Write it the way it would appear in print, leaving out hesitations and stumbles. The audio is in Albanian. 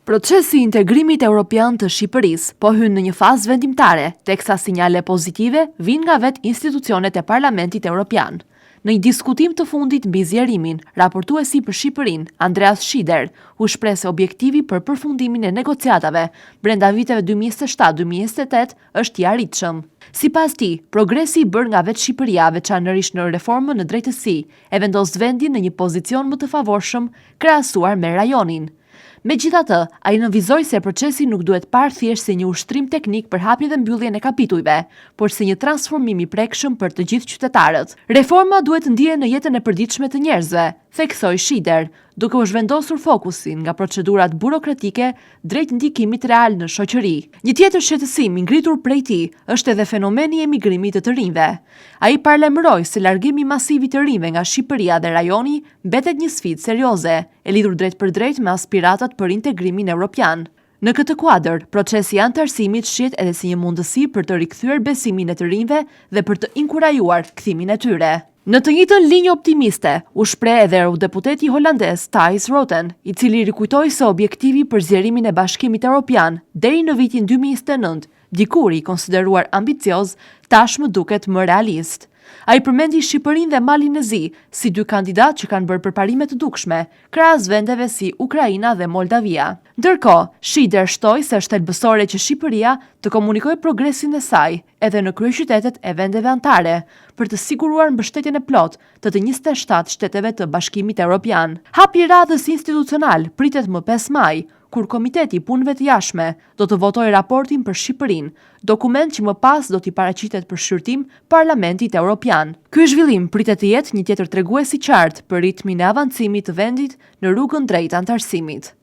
Procesi i integrimit evropian të Shqipërisë po hyn në një fazë vendimtare, teksa sinjale pozitive vijnë nga vetë institucionet e Parlamentit Evropian. Në një diskutim të fundit mbi zgjerimin, raportuesi për Shqipërinë, Andreas Schieder, u shpreh se objektivi për përfundimin e negociatave brenda viteve 2027-2028 është i arritshëm. Sipas tij, progresi i bërë nga vetë Shqipëria, veçanërisht në reformën në drejtësi, e vendos vendin në një pozicion më të favorshëm krahasuar me rajonin. Megjithatë, ai nënvizoi se procesi nuk duhet parë thjesht si një ushtrim teknik për hapjen dhe mbylljen e kapitujve, por si një transformim i prekshëm për të gjithë qytetarët. Reforma duhet ndihen në jetën e përditshme të njerëzve, theksoi Schieder, duke u zhvendosur fokusin nga procedurat burokratike drejt ndikimit real në shoqëri. Një tjetër shqetësim i ngritur prej tij është edhe fenomeni i emigrimit të rinjve. Ai paralajmëroi se largimi masiv i të rinjve nga Shqipëria dhe rajoni mbetet një sfidë serioze, e lidhur drejt për drejt me aspiratat për integrimin evropian. Në këtë kuadër, procesi i anëtarësimit shihet edhe si një mundësi për të rikthyer besimin e të rinjve dhe për të inkurajuar kthimin e tyre. Në të njëjtën linjë optimiste, u shpreh edhe eurodeputeti holandez Thijs Roten, i cili rikujtoi se objektivi për zgjerimin e Bashkimit Evropian deri në vitin 2029, dikur i konsideruar ambicioz, tashmë duket më realist. Ai përmendi Shqipërinë dhe Malin e Zi si dy kandidatë që kanë bërë përparime të dukshme, krahas vendeve si Ukraina dhe Moldavia. Ndërkohë, Schieder shtoi se është thelbësore që Shqipëria të komunikojë progresin e saj edhe në kryeqytetet e vendeve anëtare, për të siguruar mbështetjen e plotë të 27 shteteve të Bashkimit Evropian. Hapi i radhës institucional pritet më 5 maj, kur Komiteti i Punëve të Jashtme do të votojë raportin për Shqipërinë, dokument që më pas do t'i paraqitet për shqyrtim Parlamentit Evropian. Ky zhvillim pritet të jetë një tjetër tregues i qartë për ritmin e avancimit të vendit në rrugën drejt anëtarësimit.